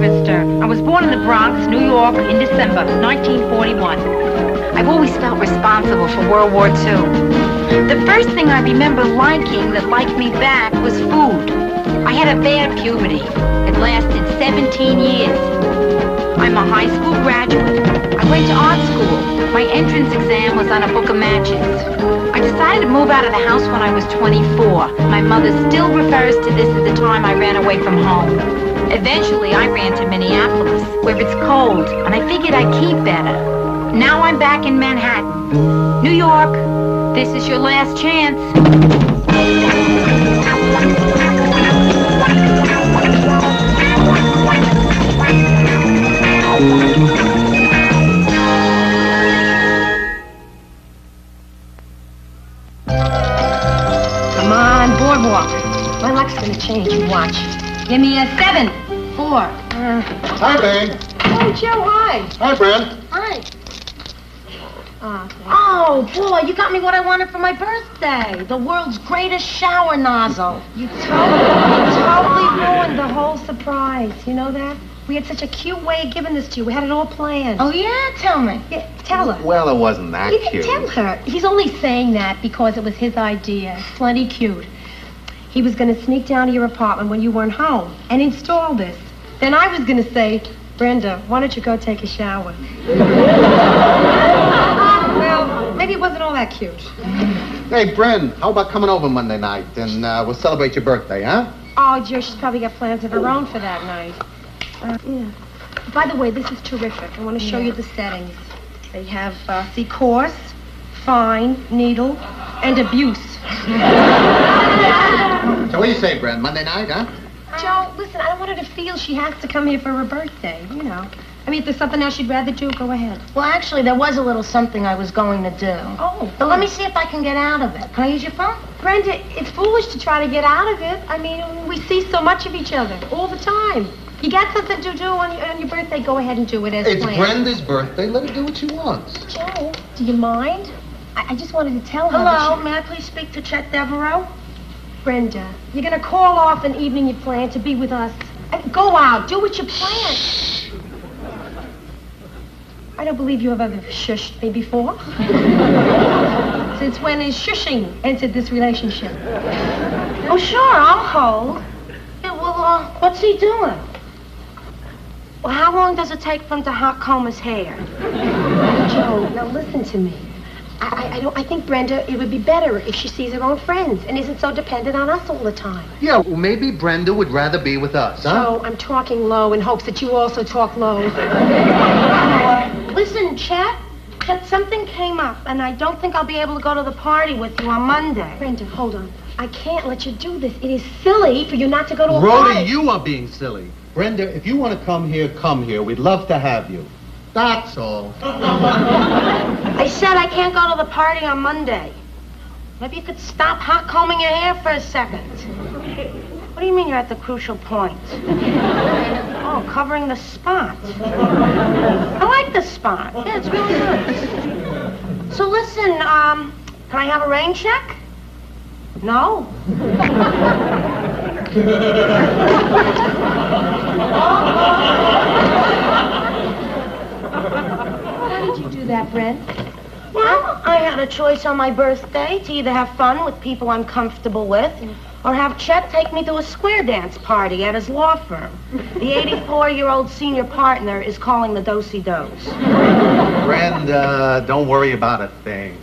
Krista. I was born in the Bronx, New York, in December 1941. I've always felt responsible for World War II. The first thing I remember liking that liked me back was food. I had a bad puberty. It lasted 17 years. I'm a high school graduate. I went to art school. My entrance exam was on a book of matches. I decided to move out of the house when I was 24. My mother still refers to this as the time I ran away from home. Eventually, I ran to Minneapolis, where it's cold, and I figured I'd keep better. Now I'm back in Manhattan. New York, this is your last chance. Come on, boardwalk. My luck's gonna change, you watch. Give me a 7, 4. Hi, Bang. Oh, Joe, hi. Hi, Brent. Hi. Oh, boy, you got me what I wanted for my birthday. The world's greatest shower nozzle. You totally ruined the whole surprise. You know that? We had such a cute way of giving this to you. We had it all planned. Oh, yeah? Tell me. Yeah, tell her. Well, it wasn't that You didn't cute. tell her. He's only saying that because it was his idea. It's plenty cute. He was going to sneak down to your apartment when you weren't home and install this. Then I was going to say, Brenda, why don't you go take a shower? Well, maybe it wasn't all that cute. Hey, Bren, how about coming over Monday night and we'll celebrate your birthday, huh? Oh, Joe, she's probably got plans of her own for that night. Yeah. By the way, this is terrific. I want to show you the settings. They have, see, coarse, fine, needle, and abuse. So what do you say, Bren? Monday night, huh? Joe, listen, I don't want her to feel she has to come here for her birthday, you know. I mean, if there's something else she'd rather do, go ahead. Well, actually, there was a little something I was going to do. Oh. But let me see if I can get out of it. Can I use your phone? Brenda, it's foolish to try to get out of it. I mean, we see so much of each other all the time. You got something to do on your birthday, go ahead and do it as It's planned. Brenda's birthday. Let her do what she wants. Joe, do you mind? I just wanted to tell her Hello, that may I please speak to Chet Devereaux? Brenda, you're going to call off an evening you planned to be with us. Go out, do what you planned. I don't believe you have ever shushed me before. Since when is shushing entered this relationship? Oh, sure, I'll hold. Yeah, well, what's he doing? Well, how long does it take for him to hot comb his hair? Joe, now listen to me. I think, Brenda, it would be better if she sees her own friends and isn't so dependent on us all the time. Yeah, well, maybe Brenda would rather be with us, huh? Joe, I'm talking low in hopes that you also talk low. Listen, Chet, something came up, and I don't think I'll be able to go to the party with you on Monday. Brenda, hold on. I can't let you do this. It is silly for you not to go to a Rhoda, party. you are being silly. Brenda, if you want to come here, come here. We'd love to have you. That's all. I said I can't go to the party on Monday. Maybe you could stop hot combing your hair for a second. What do you mean you're at the crucial point? Oh, covering the spot. I like the spot. Yeah, it's really good. So listen, can I have a rain check? No? Why did you do that, Brent? Well, I had a choice on my birthday to either have fun with people I'm comfortable with or have Chet take me to a square dance party at his law firm. The 84-year-old senior partner is calling the do-si-dos. Brenda, don't worry about a thing.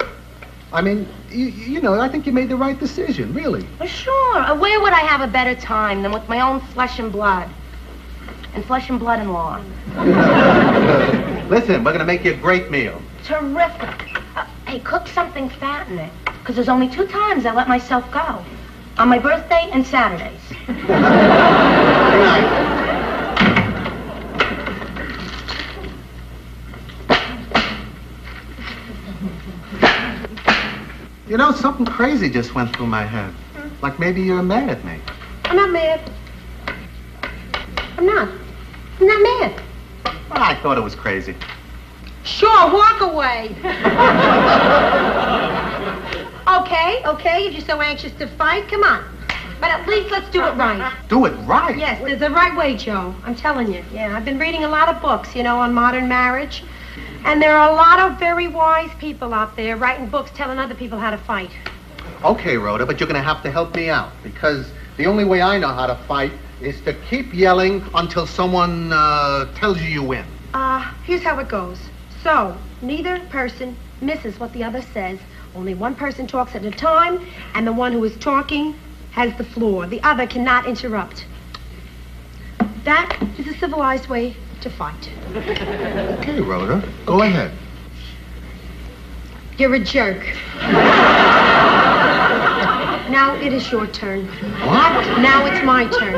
I mean, you know, I think you made the right decision, really. Well, sure. Where would I have a better time than with my own flesh and blood? And flesh and blood in law. Listen, we're going to make you a great meal. Terrific. Hey, cook something fat in it. Because there's only 2 times I let myself go. On my birthday and Saturdays. Good night. You know, something crazy just went through my head. Like maybe you're mad at me. I'm not mad. I'm not mad. Well, I thought it was crazy. Sure, walk away. Okay, if you're so anxious to fight, come on. But at least let's do it right. Do it right? Yes, there's the right way, Joe. I'm telling you. Yeah, I've been reading a lot of books, you know, on modern marriage. And there are a lot of very wise people out there writing books telling other people how to fight. Okay, Rhoda, but you're going to have to help me out, because the only way I know how to fight is to keep yelling until someone tells you win. Here's how it goes. So, neither person misses what the other says. Only one person talks at a time, and the one who is talking has the floor. The other cannot interrupt. That is a civilized way to fight. Okay, Rhoda, go ahead. You're a jerk. Now it is your turn. What? Now it's my turn.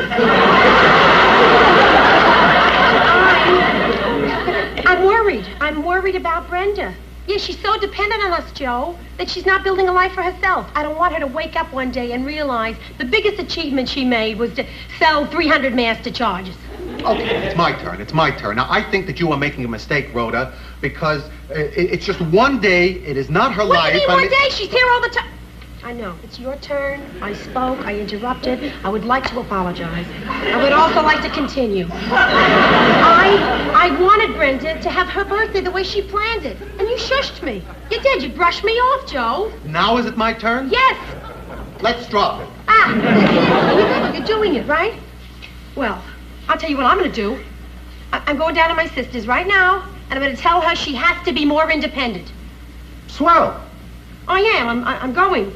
I'm worried. I'm worried about Brenda. Yeah, she's so dependent on us, Joe, that she's not building a life for herself. I don't want her to wake up one day and realize the biggest achievement she made was to sell 300 master charges. Okay, it's my turn. It's my turn. Now, I think that you are making a mistake, Rhoda, because it's just one day. It is not her life. What do you mean one day? She's here all the time. I know. It's your turn. I spoke. I interrupted. I would like to apologize. I would also like to continue. I wanted Brenda to have her birthday the way she planned it. And you shushed me. You did. You brushed me off, Joe. Now is it my turn? Yes. Let's drop it. You're doing it, right? Well, I'll tell you what I'm going to do. I'm going down to my sister's right now, and I'm going to tell her she has to be more independent. Swell. I am. I'm going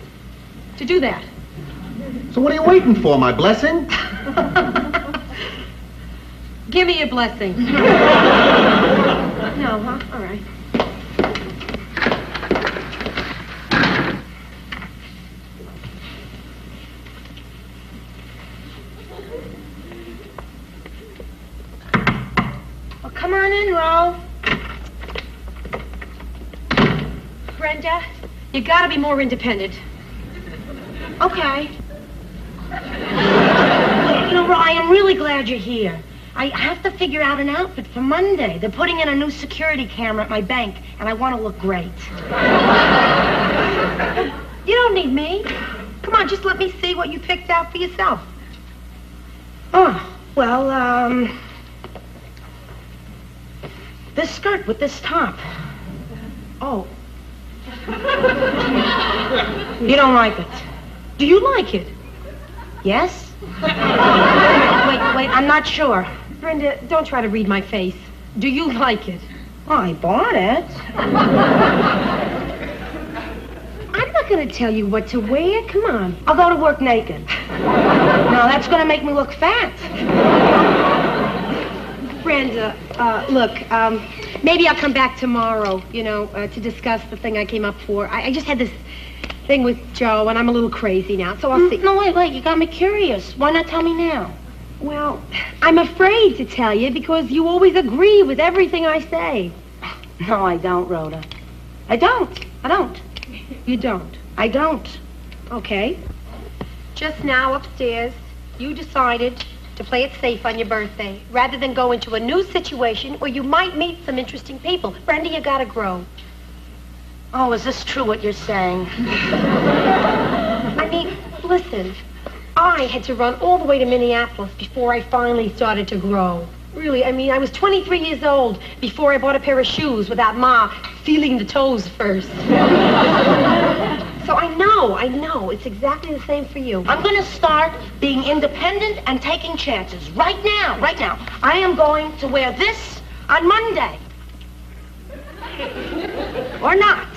to do that. So what are you waiting for, my blessing? Give me your blessing. No, huh? All right. Well, come on in, Ro. Brenda, you gotta be more independent. Okay. You know, Ro, I am really glad you're here. I have to figure out an outfit for Monday. They're putting in a new security camera at my bank, and I want to look great. You don't need me. Come on, just let me see what you picked out for yourself. Oh, well, this skirt with this top. Oh. You don't like it. Do you like it? Yes? Wait, I'm not sure. Brenda, don't try to read my face. Do you like it? Well, I bought it. I'm not going to tell you what to wear. Come on. I'll go to work naked. No, that's going to make me look fat. Brenda, look, maybe I'll come back tomorrow, you know, to discuss the thing I came up for. I just had this thing with Joe, and I'm a little crazy now, so I'll see. No, wait, you got me curious. Why not tell me now? Well, I'm afraid to tell you because you always agree with everything I say. No, I don't, Rhoda. I don't. You don't? I don't. Okay. Just now upstairs, you decided to play it safe on your birthday, rather than go into a new situation where you might meet some interesting people. Brenda, you gotta grow. Oh, is this true what you're saying? I mean, listen, I had to run all the way to Minneapolis before I finally started to grow. Really, I mean, I was 23 years old before I bought a pair of shoes without Ma feeling the toes first. So I know, it's exactly the same for you. I'm gonna start being independent and taking chances right now. I am going to wear this on Monday. Or not.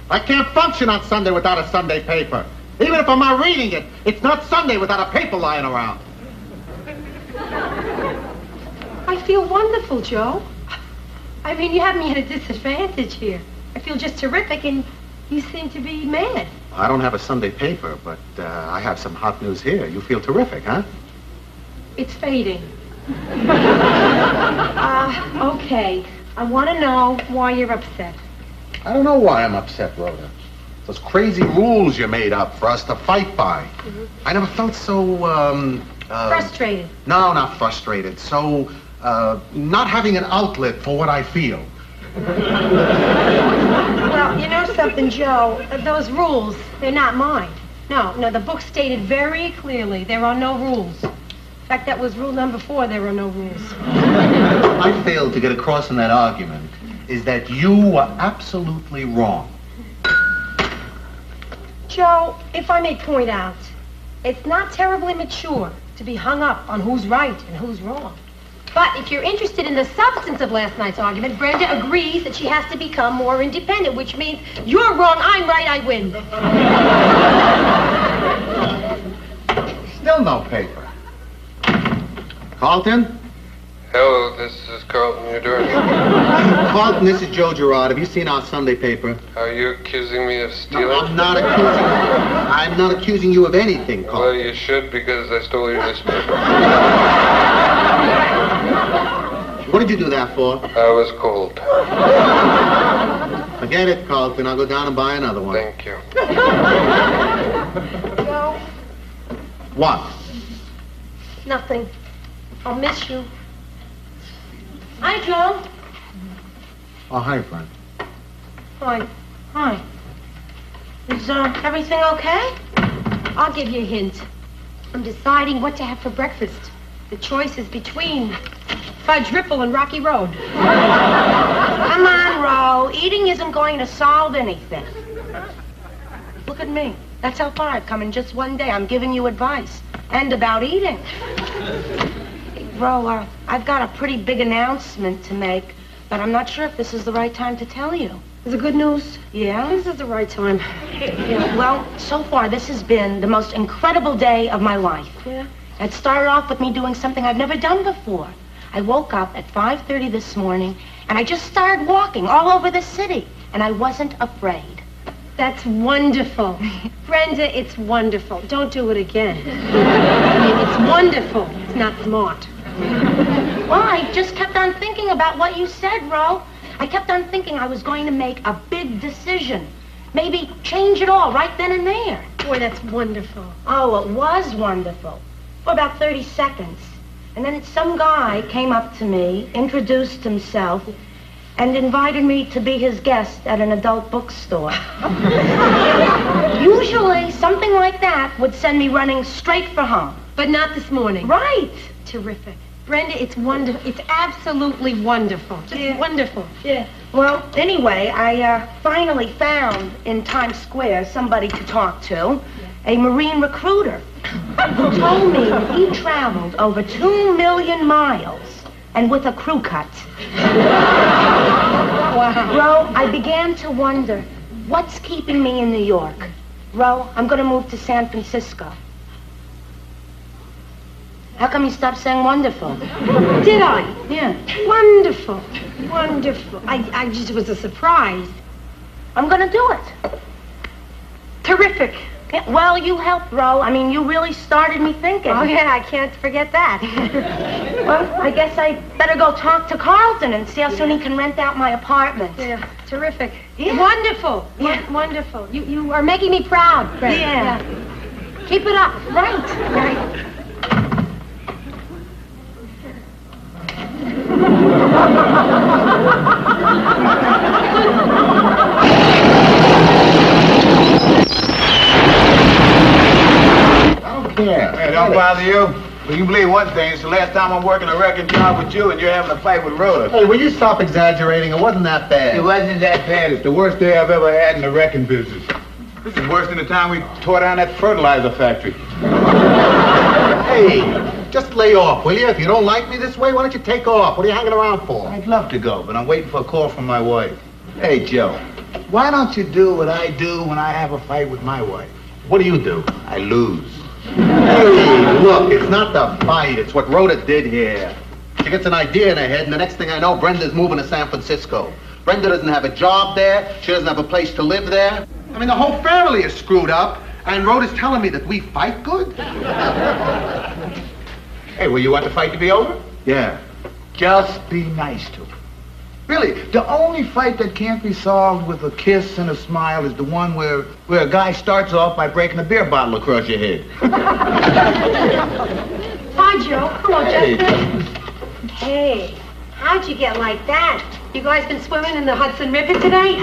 I can't function on Sunday without a Sunday paper. Even if I'm not reading it, it's not Sunday without a paper lying around. I feel wonderful, Joe. I mean, you have me at a disadvantage here. I feel just terrific, and you seem to be mad. I don't have a Sunday paper, but I have some hot news here. You feel terrific, huh? It's fading. Okay. I want to know why you're upset. I don't know why I'm upset, Rhoda. Those crazy rules you made up for us to fight by. I never felt so, Frustrated. No, not frustrated. So, not having an outlet for what I feel. Well, you know something, Joe? Those rules, they're not mine. No, the book stated very clearly there are no rules. In fact, that was rule number 4, there are no rules. I failed to get across in that argument is that you were absolutely wrong. Joe, if I may point out, it's not terribly mature to be hung up on who's right and who's wrong. But if you're interested in the substance of last night's argument, Brenda agrees that she has to become more independent, which means you're wrong, I'm right, I win. Still no paper. Carlton? Hello, this is Carlton. You're doing. Carlton, this is Joe Gerard. Have you seen our Sunday paper? Are you accusing me of stealing? No, I'm not accusing you of anything, Carlton. Well, you should, because I stole your newspaper. What did you do that for? I was cold. Forget it, Carlton. I'll go down and buy another one. Thank you. Joe, What? nothing. I'll miss you. Hi, Joe. Oh, hi, friend. Hi. Is everything okay? I'll give you a hint. I'm deciding what to have for breakfast. The choice is between Fudge Ripple and Rocky Road. Come on, Ro. Eating isn't going to solve anything. Look at me. That's how far I've come in just one day. I'm giving you advice. And about eating. Ro, I've got a pretty big announcement to make, but I'm not sure if this is the right time to tell you. Is it good news? Yeah? This is the right time. Yeah, well, so far this has been the most incredible day of my life. Yeah? It started off with me doing something I've never done before. I woke up at 5:30 this morning, and I just started walking all over the city, and I wasn't afraid. That's wonderful. Brenda, it's wonderful. Don't do it again. I mean, it's wonderful. It's not smart. Well, I just kept on thinking about what you said, Ro. I kept on thinking I was going to make a big decision. Maybe change it all right then and there. Boy, that's wonderful. Oh, it was wonderful. For about 30 seconds. And then some guy came up to me, introduced himself, and invited me to be his guest at an adult bookstore. Usually, something like that would send me running straight for home. But not this morning. Right. Terrific. Brenda, it's wonderful. It's absolutely wonderful. Just wonderful. Yeah. Well, anyway, I finally found in Times Square somebody to talk to, a Marine recruiter, who told me that he traveled over 2 million miles and with a crew cut. Wow. Ro, I began to wonder, what's keeping me in New York? Ro, I'm going to move to San Francisco. How come you stopped saying wonderful? Did I? Yeah. Wonderful. Wonderful. I just was a surprise. I'm going to do it. Terrific. Yeah, well, you helped, Ro. I mean, you really started me thinking. Oh, yeah, I can't forget that. Well, I guess I better go talk to Carlton and see how soon he can rent out my apartment. Yeah, terrific. Yeah. Wonderful. Yeah. Wonderful. You are making me proud, Brenda. Yeah. Keep it up. Right. Yeah. Hey, don't bother you. Well, you believe one thing. It's the last time I'm working a record job with you, and you're having a fight with Rhoda. Hey, will you stop exaggerating? It wasn't that bad. It wasn't that bad. It's the worst day I've ever had in the wrecking business. This is worse than the time we tore down that fertilizer factory. Hey, just lay off, will you? If you don't like me this way, why don't you take off? What are you hanging around for? I'd love to go, but I'm waiting for a call from my wife. Hey, Joe, why don't you do what I do when I have a fight with my wife? What do you do? I lose. Hey, look, it's not the fight. It's what Rhoda did here. She gets an idea in her head, and the next thing I know, Brenda's moving to San Francisco. Brenda doesn't have a job there. She doesn't have a place to live there. I mean, the whole family is screwed up, and Rhoda's telling me that we fight good? Hey, well, you want the fight to be over? Yeah. Just be nice to her. Really, the only fight that can't be solved with a kiss and a smile is the one where a guy starts off by breaking a beer bottle across your head. Hi, Joe. Hello, Hey. Justin. Hey, how'd you get like that? You guys been swimming in the Hudson River today?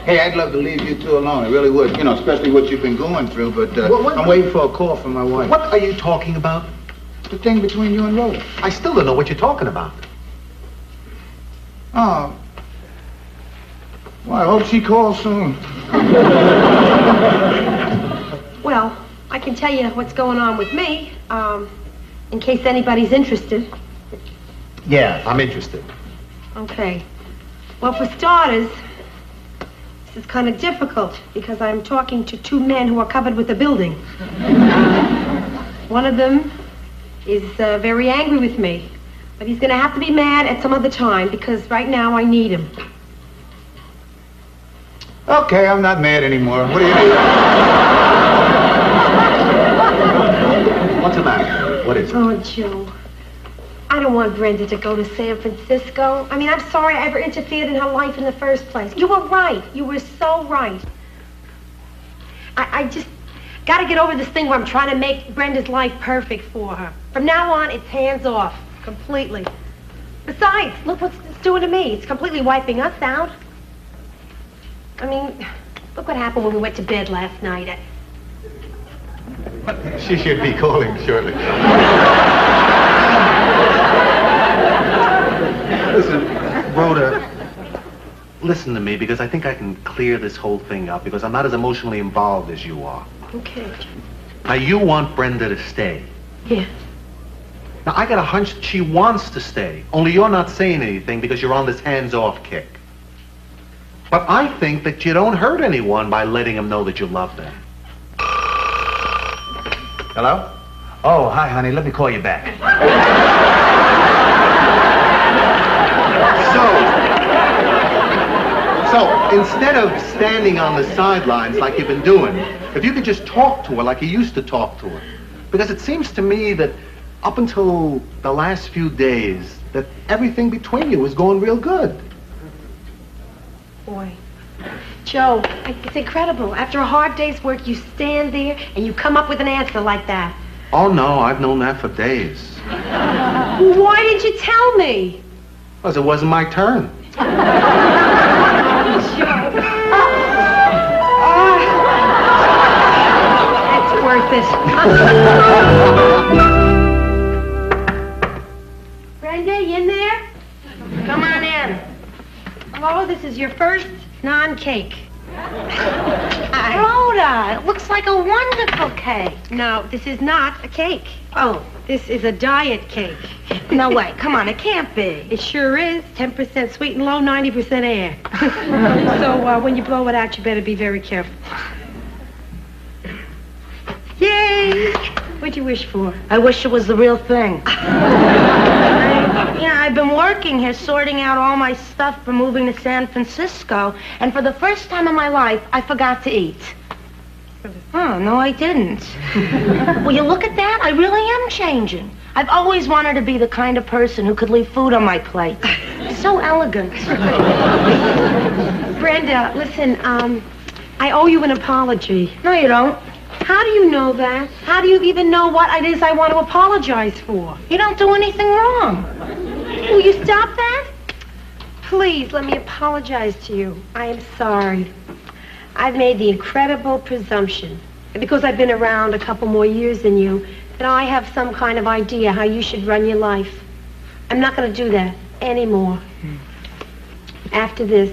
Hey, I'd love to leave you two alone. I really would. You know, especially what you've been going through. But I'm waiting for a call from my wife. What are you talking about? The thing between you and Rhoda. I still don't know what you're talking about. Oh. Well, I hope she calls soon. Well, I can tell you what's going on with me, in case anybody's interested. Yeah, I'm interested. Okay. Well, for starters, this is kind of difficult because I'm talking to two men who are covered with a building. One of them is very angry with me, but he's going to have to be mad at some other time because right now I need him. Okay, I'm not mad anymore. What do you mean? What's the matter? What is it? Oh, Joe. I don't want Brenda to go to San Francisco. I mean, I'm sorry I ever interfered in her life in the first place. You were right. You were so right. I just got to get over this thing where I'm trying to make Brenda's life perfect for her. From now on, it's hands off. Completely. Besides, look what it's doing to me. It's completely wiping us out. I mean, look what happened when we went to bed last night. She should be calling shortly. Listen, Rhoda, listen to me because I think I can clear this whole thing up because I'm not as emotionally involved as you are. Okay. Now, you want Brenda to stay. Yeah. Now, I got a hunch that she wants to stay, only you're not saying anything because you're on this hands-off kick. But I think that you don't hurt anyone by letting them know that you love them. Hello? Oh, hi, honey. Let me call you back. So instead of standing on the sidelines like you've been doing, if you could just talk to her like you used to talk to her. Because it seems to me that up until the last few days, that everything between you was going real good. Boy. Joe, it's incredible. After a hard day's work, you stand there and you come up with an answer like that. Oh, no, I've known that for days. Why didn't you tell me? Because it wasn't my turn. That's worth it. Brenda, you in there? Come on in. Hello, this is your first non-cake. Rhoda, it looks like a wonderful cake. No, this is not a cake. Oh, This is a diet cake. no way. Come on, it can't be. It sure is. 10% sweet and low, 90% air. So when you blow it out, you better be very careful. Yay! What'd you wish for? I wish it was the real thing. I've been working here sorting out all my stuff for moving to San Francisco, and for the first time in my life, I forgot to eat. Oh, no, I didn't. Well, you look at that, I really am changing. I've always wanted to be the kind of person who could leave food on my plate. So elegant. Brenda, listen, I owe you an apology. No, you don't. How do you know that? How do you even know what it is I want to apologize for? You don't do anything wrong. Will you stop that? Please, let me apologize to you. I am sorry. I've made the incredible presumption, because I've been around a couple more years than you, that I have some kind of idea how you should run your life. I'm not going to do that anymore. After this.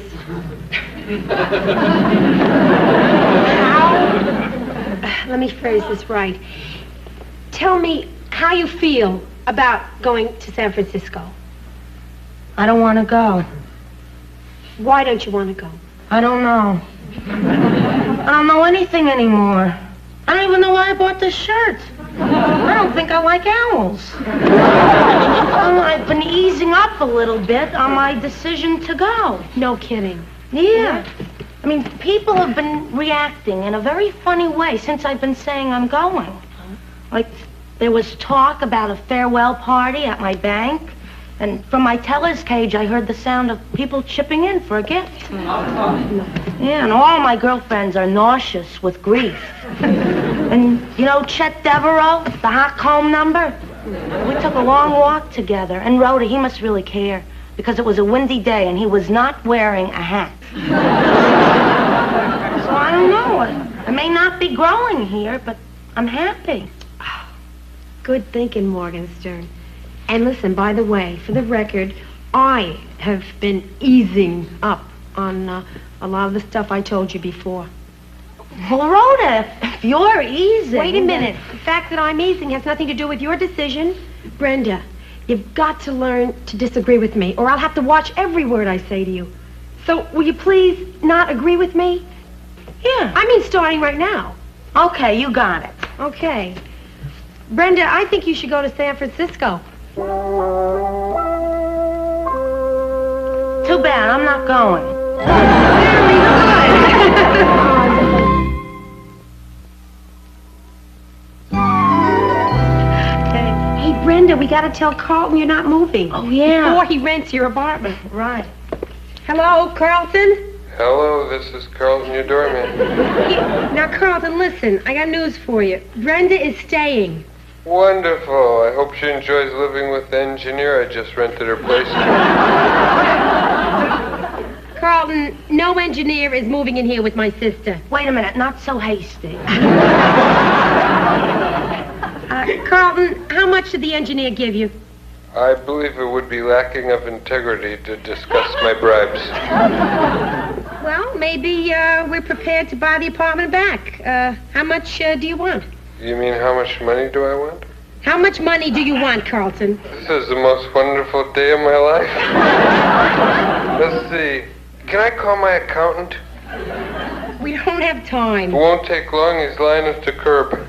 Let me phrase this right. Tell me how you feel about going to San Francisco. I don't want to go. Why don't you want to go? I don't know. I don't know anything anymore. I don't even know why I bought this shirt. I don't think I like owls. I've been easing up a little bit on my decision to go. No kidding. Yeah. I mean, people have been reacting in a very funny way since I've been saying I'm going. Like, There was talk about a farewell party at my bank. And from my teller's cage, I heard the sound of people chipping in for a gift. Yeah, and all my girlfriends are nauseous with grief. And, you know, Chet Devereaux, the hot comb number? We took a long walk together. And Rhoda, he must really care, because it was a windy day and he was not wearing a hat. So I don't know. I may not be growing here, but I'm happy. Good thinking, Morgenstern. And listen, by the way, for the record, I have been easing up on a lot of the stuff I told you before. Well, Rhoda, if you're easy... Wait a minute. The fact that I'm easing has nothing to do with your decision. Brenda, you've got to learn to disagree with me, or I'll have to watch every word I say to you. So, will you please not agree with me? Yeah. I mean, starting right now. Okay, you got it. Okay. Brenda, I think you should go to San Francisco. Too bad, I'm not going. Hey, Brenda, we gotta tell Carlton you're not moving. Oh, yeah. Before he rents your apartment. Right. Hello, Carlton? Hello, this is Carlton, your doorman. Now, Carlton, listen, I got news for you. Brenda is staying. Wonderful. I hope she enjoys living with the engineer I just rented her place to. Carlton, no engineer is moving in here with my sister. Wait a minute, not so hasty. Carlton, how much did the engineer give you? I believe it would be lacking of integrity to discuss my bribes. Well, maybe we're prepared to buy the apartment back. How much do you want? You mean how much money do I want? How much money do you want, Carlton? This is the most wonderful day of my life. Let's see. Can I call my accountant? We don't have time. It won't take long. He's lying at the curb.